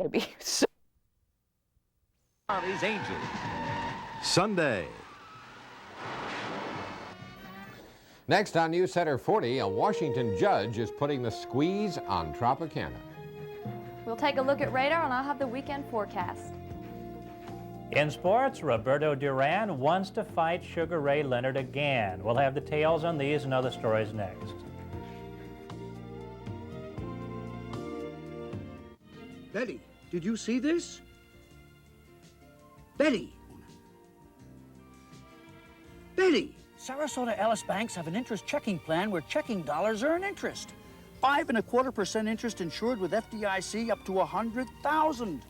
maybe. Army's Angels. Sunday. Next on News Center 40, a Washington judge is putting the squeeze on Tropicana. We'll take a look at radar and I'll have the weekend forecast. In sports, Roberto Duran wants to fight Sugar Ray Leonard again. We'll have details on these and other stories next. Betty, did you see this? Betty! Betty! Sarasota Ellis Banks have an interest checking plan where checking dollars earn interest. 5.25% interest insured with FDIC up to $100,000.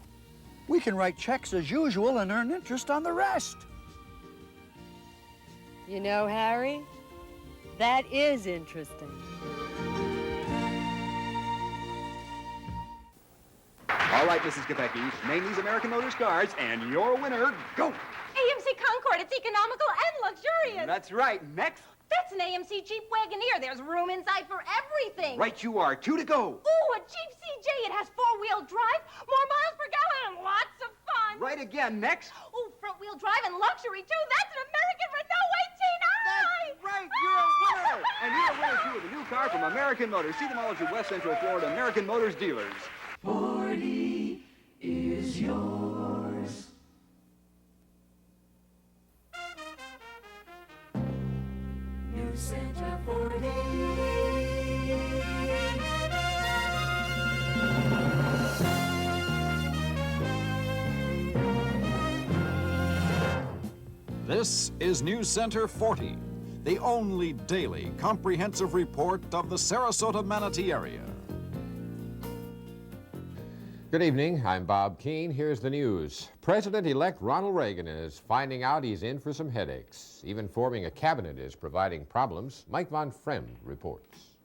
We can write checks as usual and earn interest on the rest. You know, Harry, that is interesting. All right, Mrs. Kopecky, name these American Motors cars, and your winner, go! AMC Concord, it's economical and luxurious. That's right. Next. That's an AMC Jeep Wagoneer. There's room inside for everything. Right you are. 2 to go. Ooh, a Jeep CJ. It has 4-wheel drive, more miles per gallon, and lots of fun. Right again. Next. Ooh, front-wheel drive and luxury, too. That's an American Renault 18i. That's right. You're a winner. And you're a winner, too, of the new car from American Motors. See them all at your West Central Florida American Motors dealers. 40 is yours. New Center 40. This is News Center 40, the only daily comprehensive report of the Sarasota Manatee area. Good evening, I'm Bob Keene. Here's the news. President-elect Ronald Reagan is finding out he's in for some headaches. Even forming a cabinet is providing problems. Mike Von Fremd reports.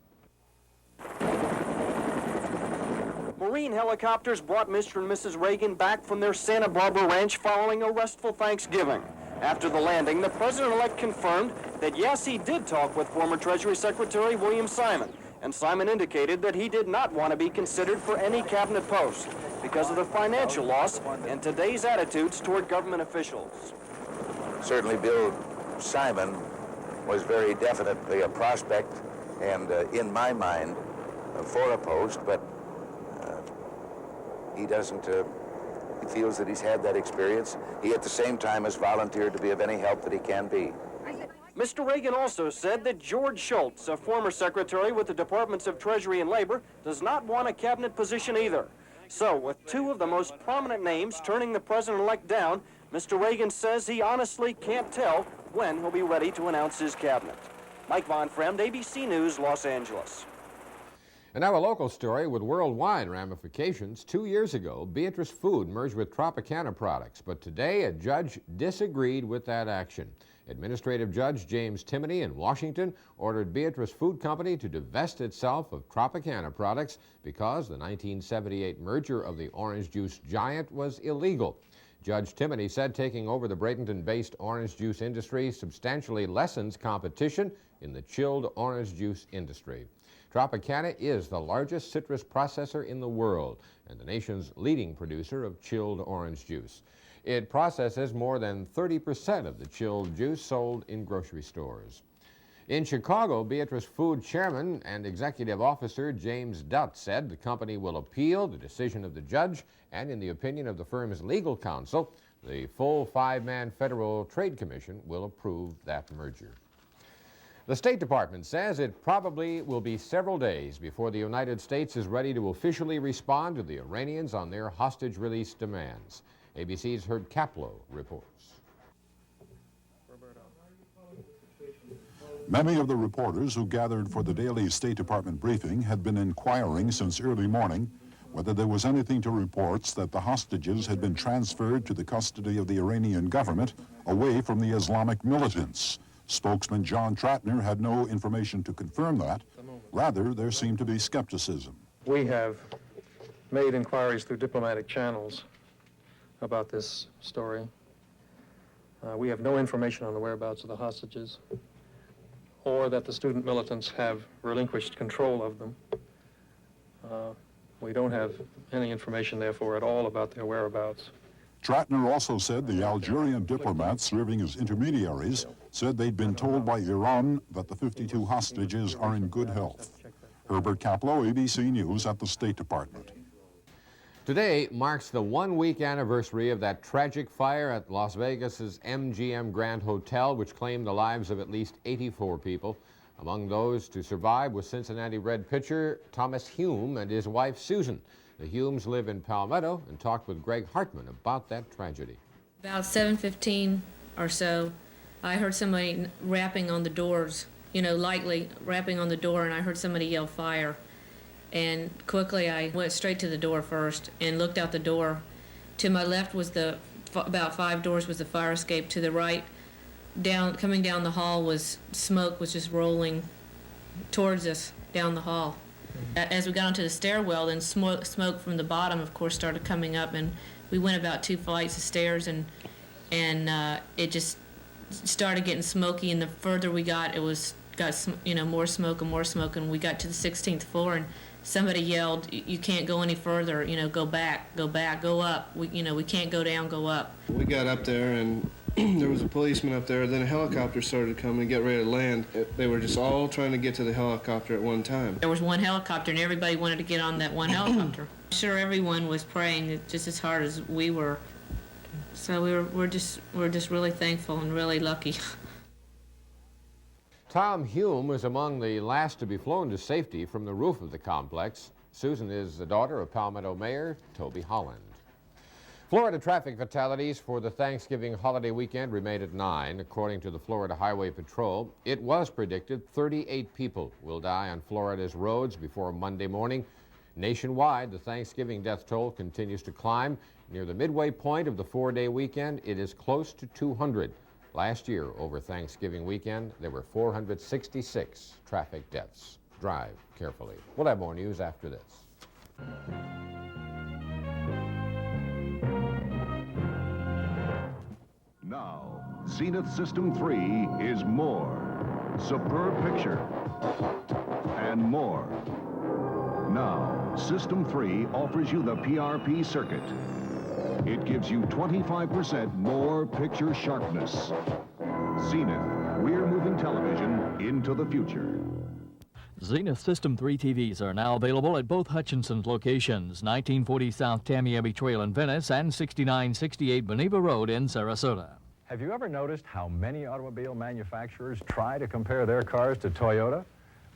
Marine helicopters brought Mr. and Mrs. Reagan back from their Santa Barbara ranch following a restful Thanksgiving. After the landing, the president-elect confirmed that yes, he did talk with former Treasury Secretary William Simon. And Simon indicated that he did not want to be considered for any cabinet post because of the financial loss and today's attitudes toward government officials. Certainly Bill Simon was very definitely a prospect and in my mind for a post, but he doesn't, he feels that he's had that experience. He at the same time has volunteered to be of any help that he can be. Mr. Reagan also said that George Shultz, a former secretary with the Departments of Treasury and Labor, does not want a cabinet position either. So, with two of the most prominent names turning the president-elect down, Mr. Reagan says he honestly can't tell when he'll be ready to announce his cabinet. Mike Von Fremd, ABC News, Los Angeles. And now a local story with worldwide ramifications. 2 years ago, Beatrice Food merged with Tropicana Products, but today a judge disagreed with that action. Administrative Judge James Timoney in Washington ordered Beatrice Food Company to divest itself of Tropicana Products because the 1978 merger of the orange juice giant was illegal. Judge Timoney said taking over the Bradenton-based orange juice industry substantially lessens competition in the chilled orange juice industry. Tropicana is the largest citrus processor in the world and the nation's leading producer of chilled orange juice. It processes more than 30% of the chilled juice sold in grocery stores. In Chicago, Beatrice Food Chairman and Executive Officer James Dutt said the company will appeal the decision of the judge, and in the opinion of the firm's legal counsel, the full 5-man Federal Trade Commission will approve that merger. The State Department says it probably will be several days before the United States is ready to officially respond to the Iranians on their hostage release demands. ABC's Herb Kaplow reports. Many of the reporters who gathered for the daily State Department briefing had been inquiring since early morning whether there was anything to reports that the hostages had been transferred to the custody of the Iranian government away from the Islamic militants. Spokesman John Tratner had no information to confirm that. Rather, there seemed to be skepticism. We have made inquiries through diplomatic channels about this story. We have no information on the whereabouts of the hostages or that the student militants have relinquished control of them. We don't have any information, therefore, at all about their whereabouts. Tratner also said the Algerian diplomats serving as intermediaries said they'd been told by Iran that the 52 hostages are in good health. Herbert Kaplow, ABC News at the State Department. Today marks the one-week anniversary of that tragic fire at Las Vegas's MGM Grand Hotel, which claimed the lives of at least 84 people. Among those to survive was Cincinnati Red pitcher Thomas Hume and his wife Susan. The Humes live in Palmetto and talked with Greg Hartman about that tragedy. About 7:15 or so, I heard somebody rapping on the doors, lightly rapping on the door, and I heard somebody yell fire. And quickly I went straight to the door first and looked out the door. To my left was about 5 doors was the fire escape. To the right, coming down the hall was smoke was just rolling towards us down the hall. As we got onto the stairwell, then smoke from the bottom, of course, started coming up, and we went about 2 flights of stairs, and it just started getting smoky. And the further we got, got more smoke and more smoke, and we got to the 16th floor, and somebody yelled, "You can't go any further. Go back, go up. We can't go down, go up." We got up there, and there was a policeman up there. Then a helicopter started to come and get ready to land. They were just all trying to get to the helicopter at one time. There was one helicopter, and everybody wanted to get on that one helicopter. I'm sure everyone was praying just as hard as we were. So we're just really thankful and really lucky. Tom Hume was among the last to be flown to safety from the roof of the complex. Susan is the daughter of Palmetto Mayor Toby Holland. Florida traffic fatalities for the Thanksgiving holiday weekend remained at 9. According to the Florida Highway Patrol, it was predicted 38 people will die on Florida's roads before Monday morning. Nationwide, the Thanksgiving death toll continues to climb. Near the midway point of the 4-day weekend, it is close to 200. Last year, over Thanksgiving weekend, there were 466 traffic deaths. Drive carefully. We'll have more news after this. Now, Zenith System 3 is more. Superb picture and more. Now, System 3 offers you the PRP circuit. It gives you 25% more picture sharpness. Zenith, we're moving television into the future. Zenith System 3 TVs are now available at both Hutchinson's locations, 1940 South Tamiami Trail in Venice and 6968 Beneva Road in Sarasota. Have you ever noticed how many automobile manufacturers try to compare their cars to Toyota?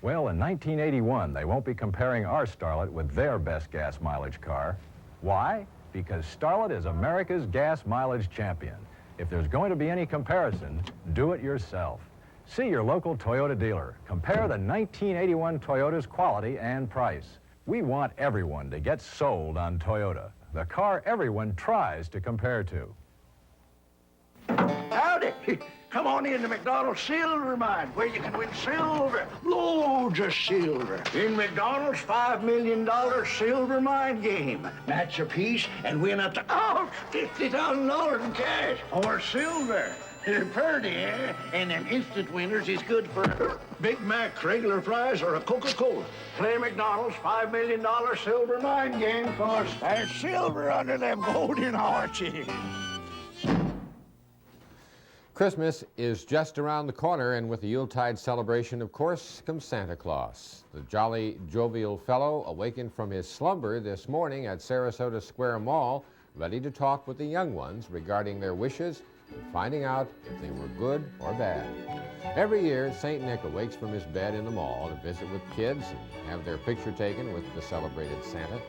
Well, in 1981, they won't be comparing our Starlet with their best gas mileage car. Why? Because Starlet is America's gas mileage champion. If there's going to be any comparison, do it yourself. See your local Toyota dealer. Compare the 1981 Toyota's quality and price. We want everyone to get sold on Toyota, the car everyone tries to compare to. Howdy. Come on in to McDonald's Silver Mine, where you can win silver, loads of silver. In McDonald's $5 million Silver Mine game. Match a piece and win up to, $50,000 in cash. Or silver. Purdy, eh? And them instant winners is good for a Big Mac, regular fries, or a Coca-Cola. Play McDonald's $5 million Silver Mine game, cause there's silver under them golden arches. Christmas is just around the corner, and with the Yuletide celebration, of course, comes Santa Claus. The jolly, jovial fellow awakened from his slumber this morning at Sarasota Square Mall, ready to talk with the young ones regarding their wishes and finding out if they were good or bad. Every year, St. Nick awakes from his bed in the mall to visit with kids and have their picture taken with the celebrated Santa.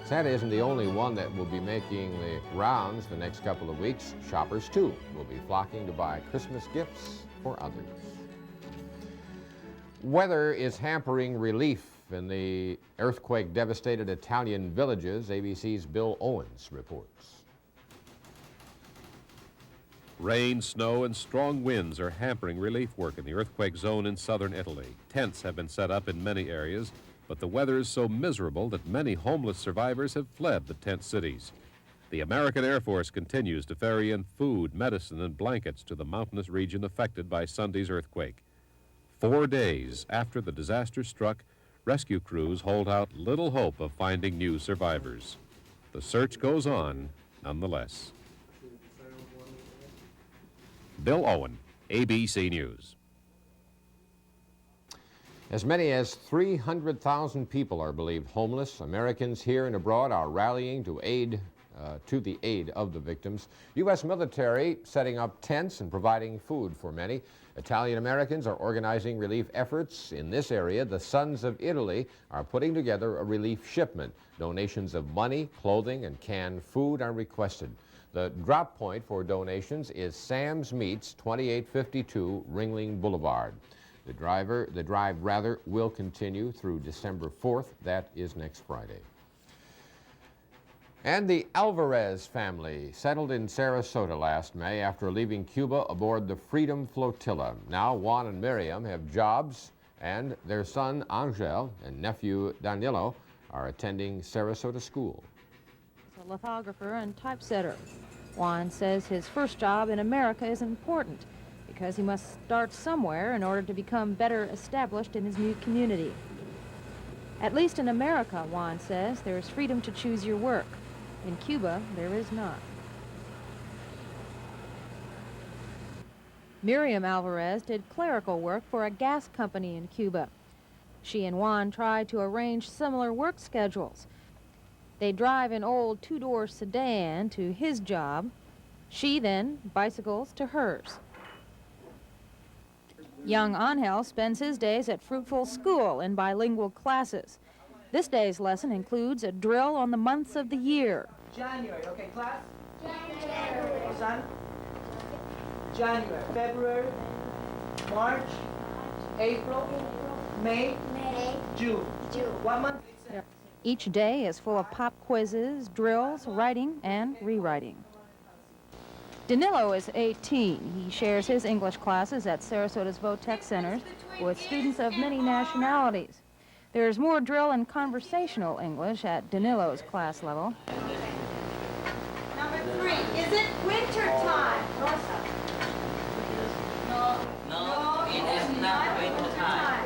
Santa isn't the only one that will be making the rounds the next couple of weeks. Shoppers, too, will be flocking to buy Christmas gifts for others. Weather is hampering relief in the earthquake-devastated Italian villages. ABC's Bill Owens reports. Rain, snow, and strong winds are hampering relief work in the earthquake zone in southern Italy. Tents have been set up in many areas, but the weather is so miserable that many homeless survivors have fled the tent cities. The American Air Force continues to ferry in food, medicine, and blankets to the mountainous region affected by Sunday's earthquake. 4 days after the disaster struck, rescue crews hold out little hope of finding new survivors. The search goes on nonetheless. Bill Owen, ABC News. As many as 300,000 people are believed homeless. Americans here and abroad are rallying to the aid of the victims. U.S. military setting up tents and providing food for many. Italian Americans are organizing relief efforts in this area. The Sons of Italy are putting together a relief shipment. Donations of money, clothing, and canned food are requested. The drop point for donations is Sam's Meats, 2852 Ringling Boulevard. The drive will continue through December 4th. That is next Friday. And the Alvarez family settled in Sarasota last May after leaving Cuba aboard the Freedom Flotilla. Now Juan and Miriam have jobs, and their son Angel and nephew Danilo are attending Sarasota school. He's a lithographer and typesetter. Juan says his first job in America is important because he must start somewhere in order to become better established in his new community. At least in America, Juan says, there is freedom to choose your work. In Cuba, there is not. Miriam Alvarez did clerical work for a gas company in Cuba. She and Juan tried to arrange similar work schedules. They drive an old two-door sedan to his job. She then bicycles to hers. Young Angel spends his days at Fruitful School in bilingual classes. This day's lesson includes a drill on the months of the year. January, okay, class? January. Son? January, February, March, April, May, June. What month? Each day is full of pop quizzes, drills, writing, and rewriting. Danilo is 18. He shares his English classes at Sarasota's Votech Centers with students of many nationalities. There's more drill and conversational English at Danilo's class level. Number 3, is it winter time? No, it is not winter time.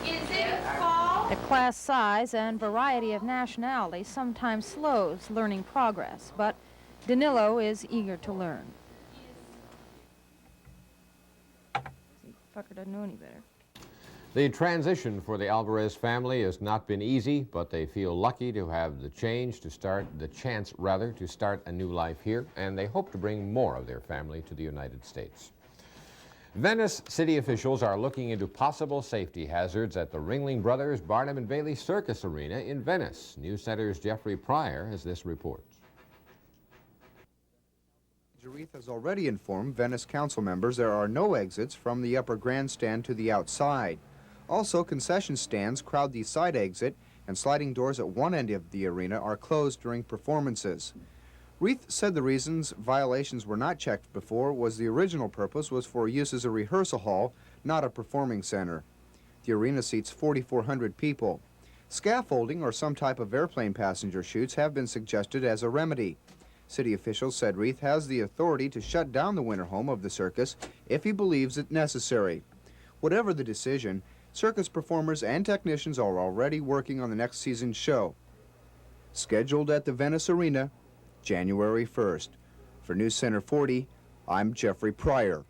Is it fall? The class size and variety of nationalities sometimes slows learning progress, but Danilo is eager to learn. Fucker doesn't know any better. The transition for the Alvarez family has not been easy, but they feel lucky to have the chance to start a new life here, and they hope to bring more of their family to the United States. Venice city officials are looking into possible safety hazards at the Ringling Brothers Barnum and Bailey Circus Arena in Venice. News Center's Jeffrey Pryor has this report. Jareth has already informed Venice council members there are no exits from the upper grandstand to the outside. Also, concession stands crowd the side exit, and sliding doors at one end of the arena are closed during performances. Reith said the reasons violations were not checked before was the original purpose was for use as a rehearsal hall, not a performing center. The arena seats 4,400 people. Scaffolding or some type of airplane passenger chutes have been suggested as a remedy. City officials said Reith has the authority to shut down the winter home of the circus if he believes it necessary. Whatever the decision, circus performers and technicians are already working on the next season's show. Scheduled at the Venice Arena, January 1st. For News Center 40, I'm Jeffrey Pryor.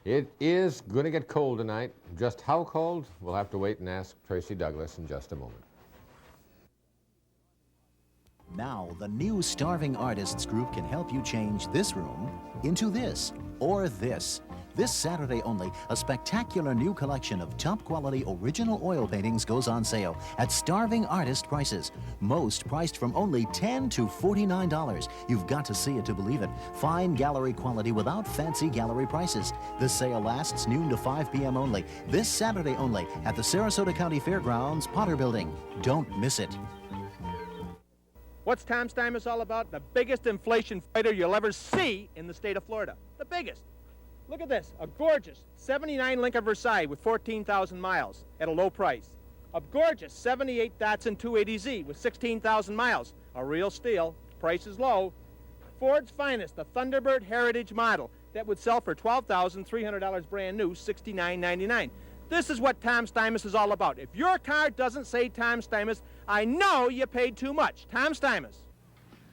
It is going to get cold tonight. Just how cold? We'll have to wait and ask Tracy Douglas in just a moment. Now, the new Starving Artists group can help you change this room into this or this. This Saturday only, a spectacular new collection of top-quality original oil paintings goes on sale at Starving Artist prices. Most priced from only $10 to $49. You've got to see it to believe it. Fine gallery quality without fancy gallery prices. The sale lasts noon to 5 p.m. only. This Saturday only at the Sarasota County Fairgrounds Potter Building. Don't miss it. What's Tom Steimus all about? The biggest inflation fighter you'll ever see in the state of Florida. The biggest. Look at this, a gorgeous 79 Lincoln Versailles with 14,000 miles at a low price. A gorgeous 78 Datsun 280Z with 16,000 miles, a real steal, price is low. Ford's finest, the Thunderbird Heritage model, that would sell for $12,300 brand new, $69.99. This is what Tom Steimus is all about. If your car doesn't say Tom Steimus, I know you paid too much. Tom Steimus.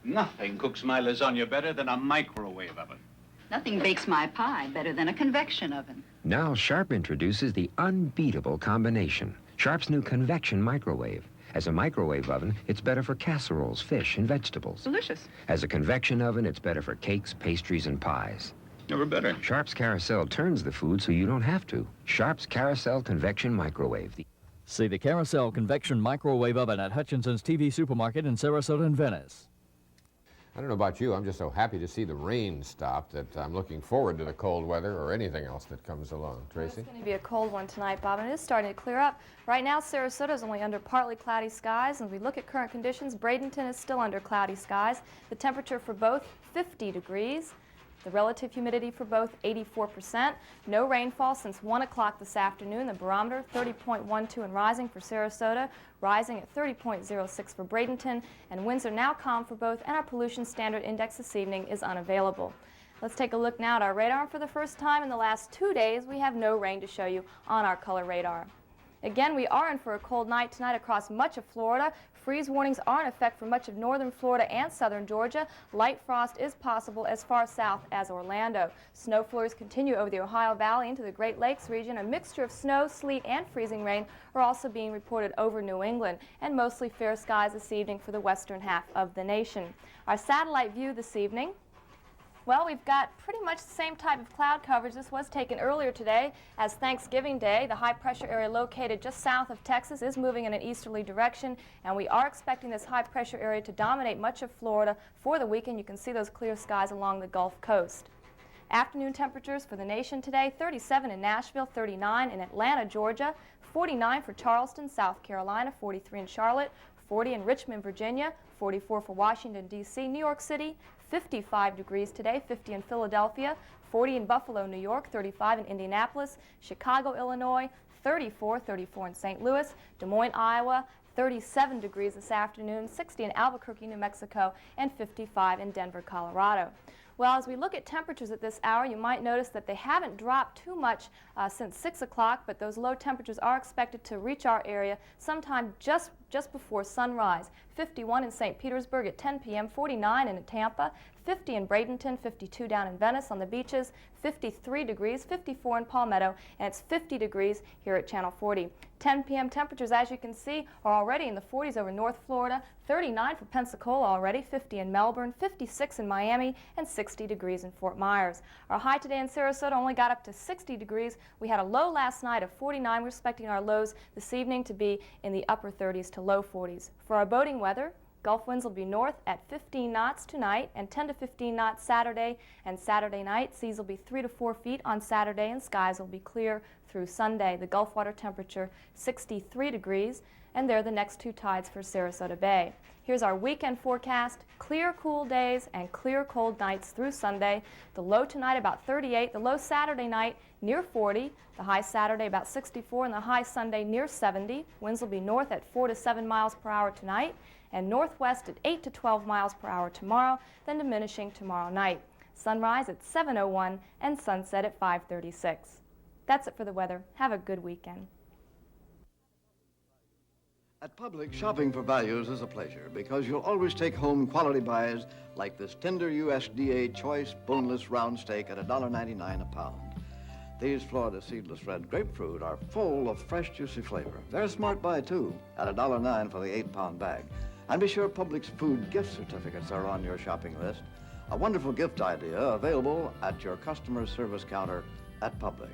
Nothing cooks my lasagna better than a microwave oven. Nothing bakes my pie better than a convection oven. Now Sharp introduces the unbeatable combination, Sharp's new convection microwave. As a microwave oven, it's better for casseroles, fish, and vegetables. Delicious. As a convection oven, it's better for cakes, pastries, and pies. Never better. Sharp's Carousel turns the food so you don't have to. Sharp's Carousel Convection Microwave. See the Carousel Convection Microwave Oven at Hutchinson's TV Supermarket in Sarasota and Venice. I don't know about you, I'm just so happy to see the rain stop that I'm looking forward to the cold weather or anything else that comes along. Tracy? It's going to be a cold one tonight, Bob, and it is starting to clear up. Right now, Sarasota is only under partly cloudy skies, and if we look at current conditions, Bradenton is still under cloudy skies. The temperature for both, 50 degrees. The relative humidity for both, 84%. No rainfall since 1 o'clock this afternoon. The barometer, 30.12 and rising for Sarasota, rising at 30.06 for Bradenton. And winds are now calm for both, and our pollution standard index this evening is unavailable. Let's take a look now at our radar. For the first time in the last 2 days, we have no rain to show you on our color radar. Again, we are in for a cold night tonight across much of Florida. Freeze warnings are in effect for much of northern Florida and southern Georgia. Light frost is possible as far south as Orlando. Snow flurries continue over the Ohio Valley into the Great Lakes region. A mixture of snow, sleet, and freezing rain are also being reported over New England, and mostly fair skies this evening for the western half of the nation. Our satellite view this evening. Well, we've got pretty much the same type of cloud coverage. This was taken earlier today as Thanksgiving Day. The high pressure area located just south of Texas is moving in an easterly direction, and we are expecting this high pressure area to dominate much of Florida for the weekend. You can see those clear skies along the Gulf Coast. Afternoon temperatures for the nation today, 37 in Nashville, 39 in Atlanta, Georgia, 49 for Charleston, South Carolina, 43 in Charlotte, 40 in Richmond, Virginia, 44 for Washington, D.C., New York City, 55 degrees today, 50 in Philadelphia, 40 in Buffalo, New York, 35 in Indianapolis, Chicago, Illinois, 34 in St. Louis, Des Moines, Iowa, 37 degrees this afternoon, 60 in Albuquerque, New Mexico, and 55 in Denver, Colorado. Well, as we look at temperatures at this hour, you might notice that they haven't dropped too much since 6 o'clock, but those low temperatures are expected to reach our area sometime just before sunrise. 51 in St. Petersburg at 10 p.m., 49 in Tampa, 50 in Bradenton, 52 down in Venice on the beaches, 53 degrees, 54 in Palmetto, and it's 50 degrees here at Channel 40. 10 p.m. temperatures, as you can see, are already in the 40s over North Florida, 39 for Pensacola already, 50 in Melbourne, 56 in Miami, and 60 degrees in Fort Myers. Our high today in Sarasota only got up to 60 degrees. We had a low last night of 49. We're expecting our lows this evening to be in the upper 30s to low 40s. For our boating weather, Gulf winds will be north at 15 knots tonight and 10 to 15 knots Saturday and Saturday night. Seas will be 3 to 4 feet on Saturday, and skies will be clear through Sunday. The Gulf water temperature 63 degrees, and they're the next two tides for Sarasota Bay. Here's our weekend forecast. Clear, cool days and clear, cold nights through Sunday. The low tonight about 38, the low Saturday night near 40, the high Saturday about 64, and the high Sunday near 70. Winds will be north at 4 to 7 miles per hour tonight, and northwest at 8 to 12 miles per hour tomorrow, then diminishing tomorrow night. Sunrise at 7:01 and sunset at 5:36. That's it for the weather. Have a good weekend. At Publix, shopping for values is a pleasure because you'll always take home quality buys like this tender USDA choice boneless round steak at $1.99 a pound. These Florida seedless red grapefruit are full of fresh, juicy flavor. They're a smart buy, too, at $1.09 for the 8-pound bag. And be sure Publix food gift certificates are on your shopping list. A wonderful gift idea available at your customer service counter at Publix.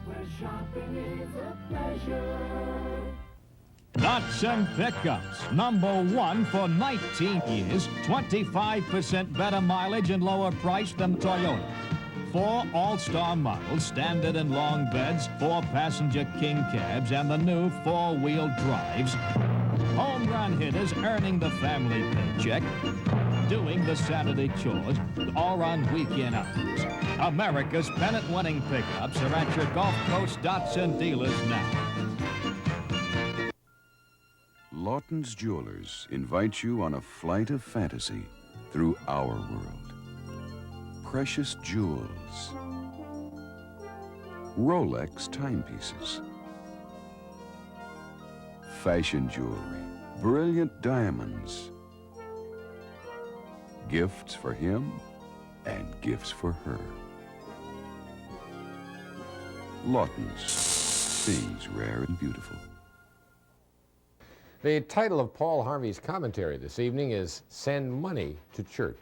Where shopping is a pleasure. Datsun Pickups, #1 for 19 years, 25% better mileage and lower price than Toyota. 4 all-star models, standard and long beds, 4-passenger king cabs, and the new 4-wheel drives. Home run hitters earning the family paycheck, doing the Saturday chores, or on weekend outings. America's pennant-winning pickups are at your Gulf Coast Datsun dealers now. Lawton's Jewelers invites you on a flight of fantasy through our world. precious jewels, Rolex timepieces, fashion jewelry, brilliant diamonds, gifts for him and gifts for her. Lawton's, things rare and beautiful. The title of Paul Harvey's commentary this evening is Send Money to Church.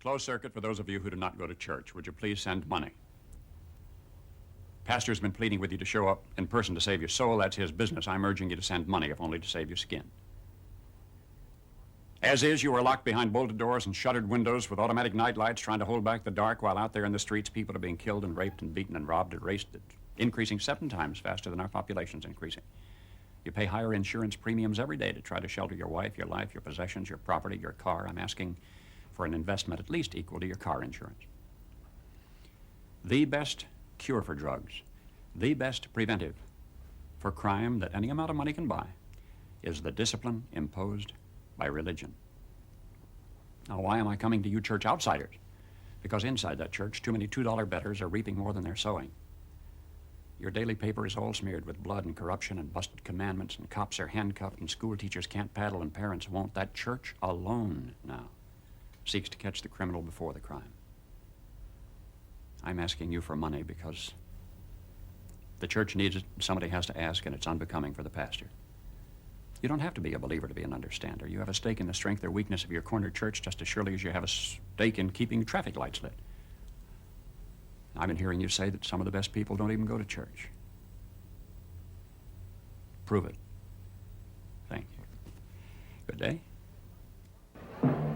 Closed circuit for those of you who do not go to church. Would you please send money? Pastor's been pleading with you to show up in person to save your soul. That's his business. I'm urging you to send money, if only to save your skin. As is, you are locked behind bolted doors and shuttered windows with automatic night lights trying to hold back the dark, while out there in the streets people are being killed and raped and beaten and robbed and raced, increasing 7 times faster than our population's increasing. You pay higher insurance premiums every day to try to shelter your wife, your life, your possessions, your property, your car. I'm asking for an investment at least equal to your car insurance. The best cure for drugs, the best preventive for crime that any amount of money can buy is the discipline imposed by religion. Now, why am I coming to you church outsiders? Because inside that church, too many $2 bettors are reaping more than they're sowing. Your daily paper is all smeared with blood and corruption and busted commandments, and cops are handcuffed and school teachers can't paddle and parents won't. That church alone now seeks to catch the criminal before the crime. I'm asking you for money because the church needs it, somebody has to ask, and it's unbecoming for the pastor. You don't have to be a believer to be an understander. You have a stake in the strength or weakness of your corner church just as surely as you have a stake in keeping traffic lights lit. I've been hearing you say that some of the best people don't even go to church. Prove it. Thank you. Good day.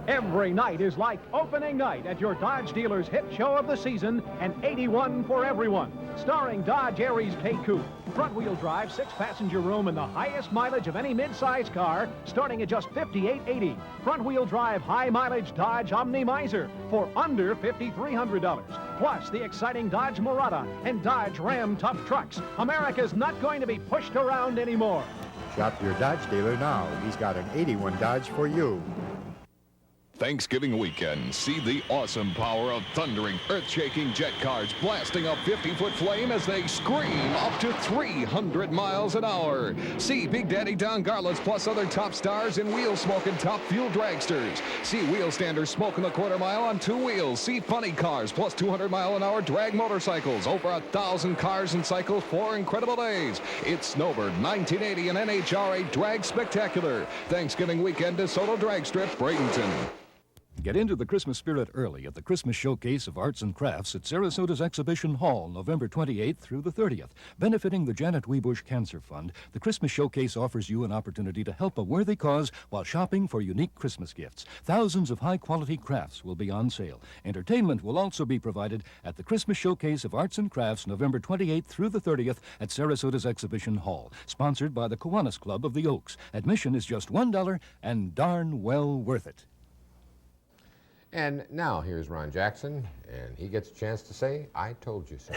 Every night is like opening night at your Dodge dealer's hit show of the season, an 81 for everyone. Starring Dodge Aries K Coupe. Front-wheel drive, 6-passenger room, and the highest mileage of any mid-size car, starting at just $5,880. Front-wheel drive, high-mileage Dodge Omni Miser for under $5,300. Plus, the exciting Dodge Murata and Dodge Ram tough trucks. America's not going to be pushed around anymore. Shop your Dodge dealer now. He's got an 81 Dodge for you. Thanksgiving weekend, see the awesome power of thundering, earth-shaking jet cars blasting a 50-foot flame as they scream up to 300 miles an hour. See Big Daddy Don Garlits plus other top stars in wheel-smoking top fuel dragsters. See wheel standers smoking the quarter mile on 2 wheels. See funny cars plus 200-mile-an-hour drag motorcycles. Over 1,000 cars and cycles, 4 incredible days. It's Snowbird 1980 and NHRA Drag Spectacular. Thanksgiving weekend at Soto Drag Strip, Bradenton. Get into the Christmas spirit early at the Christmas Showcase of Arts and Crafts at Sarasota's Exhibition Hall, November 28th through the 30th. Benefiting the Janet Webush Cancer Fund, the Christmas Showcase offers you an opportunity to help a worthy cause while shopping for unique Christmas gifts. Thousands of high-quality crafts will be on sale. Entertainment will also be provided at the Christmas Showcase of Arts and Crafts, November 28th through the 30th at Sarasota's Exhibition Hall. Sponsored by the Kiwanis Club of the Oaks. Admission is just $1 and darn well worth it. And now here's Ron Jackson, and he gets a chance to say, I told you so.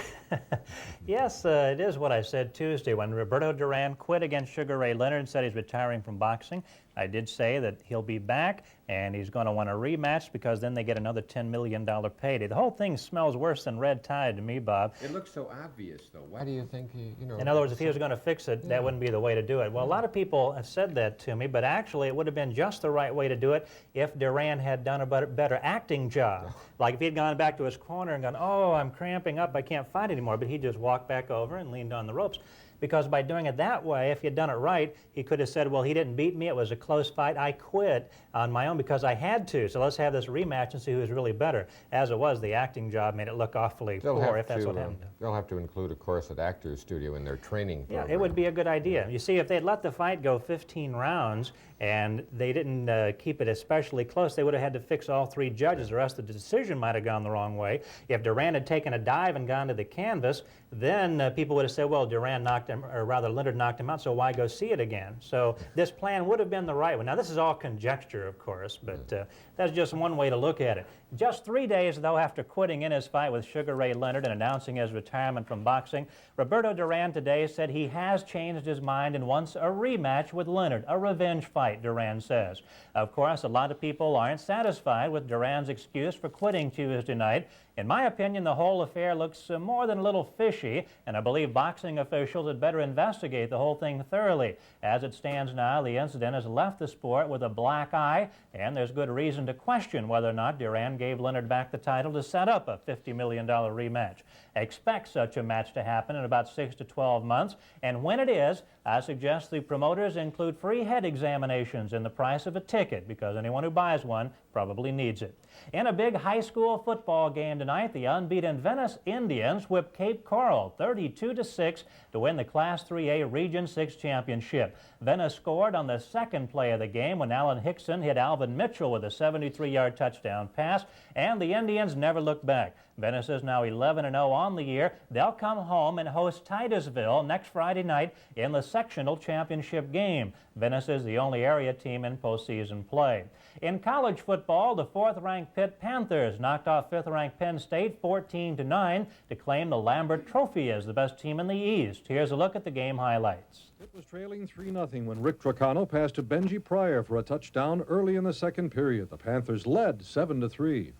Yes, it is what I said Tuesday when Roberto Duran quit against Sugar Ray Leonard, said he's retiring from boxing. I did say that he'll be back, and he's going to want a rematch because then they get another $10 million payday. The whole thing smells worse than red tide to me, Bob. It looks so obvious, though. Why do you think he, In other words, if he was going to fix it, that wouldn't be the way to do it. Well, a lot of people have said that to me, but actually it would have been just the right way to do it if Duran had done a better acting job. Like if he had gone back to his corner and gone, oh, I'm cramping up, I can't fight anymore, but he just walked back over and leaned on the ropes. Because by doing it that way, if he had done it right, he could have said, well, he didn't beat me, it was a close fight, I quit on my own because I had to, so let's have this rematch and see who is really better. As it was, the acting job made it look awfully poor, if that's what happened. They'll have to include a course at Actors Studio in their training program. Yeah, it would be a good idea. You see, if they'd let the fight go 15 rounds and they didn't keep it especially close, they would have had to fix all 3 judges. The rest of the decision might have gone the wrong way. If Duran had taken a dive and gone to the canvas, then people would have said, well, Duran knocked knocked him, or rather Leonard knocked him out, so why go see it again? So this plan would have been the right one. Now this is all conjecture, of course, but that's just one way to look at it. Just 3 days, though, after quitting in his fight with Sugar Ray Leonard and announcing his retirement from boxing, Roberto Duran today said he has changed his mind and wants a rematch with Leonard, a revenge fight, Duran says. Of course, a lot of people aren't satisfied with Duran's excuse for quitting Tuesday night. In my opinion, the whole affair looks more than a little fishy, and I believe boxing officials had better investigate the whole thing thoroughly. As it stands now, the incident has left the sport with a black eye, and there's good reason to question whether or not Duran gave Leonard back the title to set up a $50 million rematch. Expect such a match to happen in about 6 to 12 months, and when it is, I suggest the promoters include free head examinations in the price of a ticket, because anyone who buys one probably needs it. In a big high school football game tonight, the unbeaten Venice Indians whipped Cape Coral 32-6 to win the Class 3A Region 6 championship. Venice scored on the second play of the game when Alan Hickson hit Alvin Mitchell with a 73-yard touchdown pass, and the Indians never looked back. Venice is now 11-0 on the year. They'll come home and host Titusville next Friday night in the sectional championship game. Venice is the only area team in postseason play. In college football, the 4th-ranked Pitt Panthers knocked off 5th-ranked Penn State 14-9 to claim the Lambert Trophy as the best team in the East. Here's a look at the game highlights. Pitt was trailing 3-0 when Rick Trocano passed to Benji Pryor for a touchdown early in the second period. The Panthers led 7-3.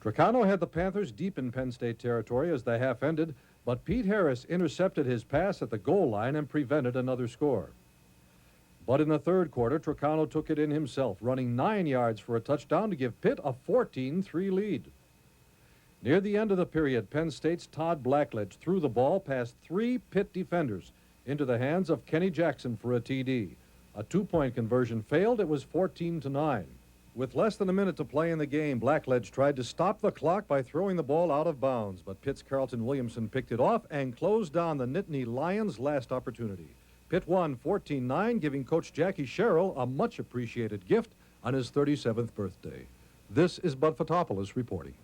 Trocano had the Panthers deep in Penn State territory as the half ended, but Pete Harris intercepted his pass at the goal line and prevented another score. But in the third quarter, Trocano took it in himself, running 9 yards for a touchdown to give Pitt a 14-3 lead. Near the end of the period, Penn State's Todd Blackledge threw the ball past 3 Pitt defenders into the hands of Kenny Jackson for a TD. A 2-point conversion failed. It was 14-9. With less than a minute to play in the game, Blackledge tried to stop the clock by throwing the ball out of bounds, but Pitt's Carlton Williamson picked it off and closed down the Nittany Lions' last opportunity. Pitt won 14-9, giving Coach Jackie Sherrill a much-appreciated gift on his 37th birthday. This is Bud Fotopoulos reporting.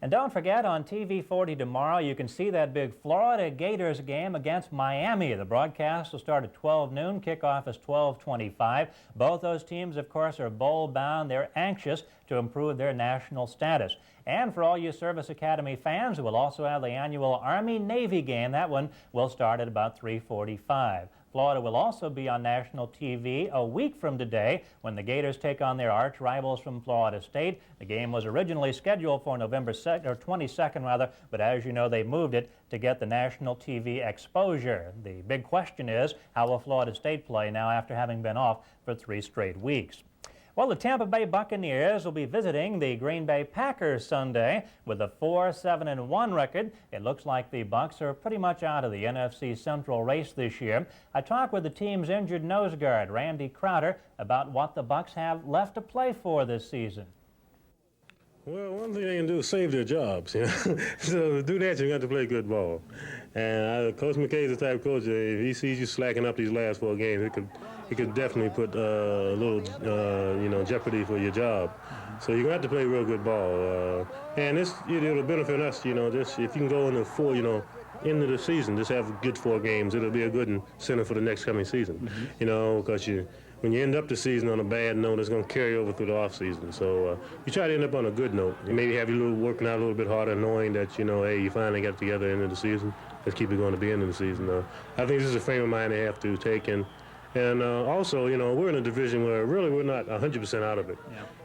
And don't forget, on TV 40 tomorrow, you can see that big Florida Gators game against Miami. The broadcast will start at 12 noon. Kickoff is 12:25. Both those teams, of course, are bowl-bound. They're anxious to improve their national status. And for all you Service Academy fans, we'll also have the annual Army-Navy game. That one will start at about 3:45. Florida will also be on national TV a week from today when the Gators take on their arch rivals from Florida State. The game was originally scheduled for November 22nd, but as you know, they moved it to get the national TV exposure. The big question is, how will Florida State play now after having been off for 3 straight weeks? Well, the Tampa Bay Buccaneers will be visiting the Green Bay Packers Sunday with a 4-7-1 record. It looks like the Bucs are pretty much out of the NFC Central race this year. I talked with the team's injured nose guard, Randy Crowder, about what the Bucs have left to play for this season. Well, one thing they can do is save their jobs. You know? So to do that, you got to play good ball. And Coach McKay's the type of coach that if he sees you slacking up these last 4 games, it could definitely put a little, jeopardy for your job. So you're going to have to play real good ball. And it'll benefit us, just if you can go into 4, into the season, just have good 4 games. It'll be a good incentive for the next coming season, because when you end up the season on a bad note, it's going to carry over through the off season. So you try to end up on a good note. You maybe have you working out a little bit harder, knowing that, hey, you finally got together end of the season. Let's keep it going to the end of the season. I think this is a frame of mind they have to take in. And also, we're in a division where really we're not 100% out of it.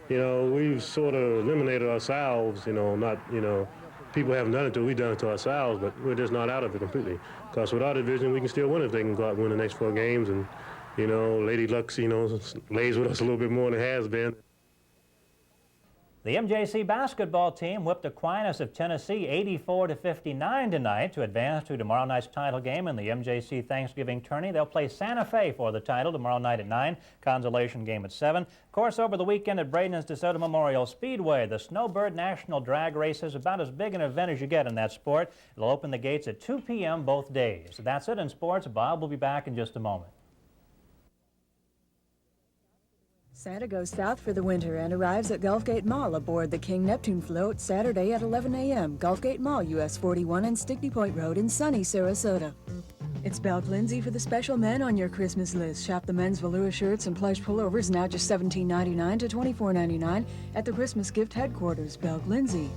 Yeah. We've sort of eliminated ourselves, people haven't done it till we've done it to ourselves, but we're just not out of it completely. Because with our division, we can still win if they can go out and win the next 4 games. And, Lady Luck, lays with us a little bit more than it has been. The MJC basketball team whipped Aquinas of Tennessee 84-59 tonight to advance to tomorrow night's title game in the MJC Thanksgiving tourney. They'll play Santa Fe for the title tomorrow night at 9, consolation game at 7. Of course, over the weekend at Braden's DeSoto Memorial Speedway, the Snowbird National Drag Race is about as big an event as you get in that sport. It'll open the gates at 2 p.m. both days. That's it in sports. Bob will be back in just a moment. Santa goes south for the winter and arrives at Gulfgate Mall aboard the King Neptune float Saturday at 11 a.m. Gulfgate Mall, US 41 and Stickney Point Road in sunny Sarasota. It's Belk Lindsay for the special men on your Christmas list. Shop the men's velour shirts and plush pullovers now just $17.99 to $24.99 at the Christmas gift headquarters, Belk Lindsay.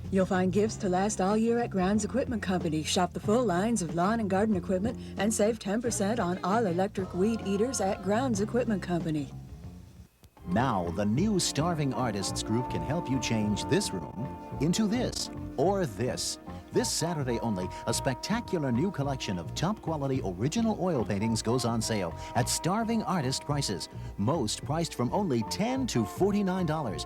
You'll find gifts to last all year at Grounds Equipment Company. Shop the full lines of lawn and garden equipment and save 10% on all electric weed eaters at Grounds Equipment Company. Now, the new Starving Artists group can help you change this room into this or this. This Saturday only, a spectacular new collection of top-quality original oil paintings goes on sale at Starving Artist prices. Most priced from only $10 to $49.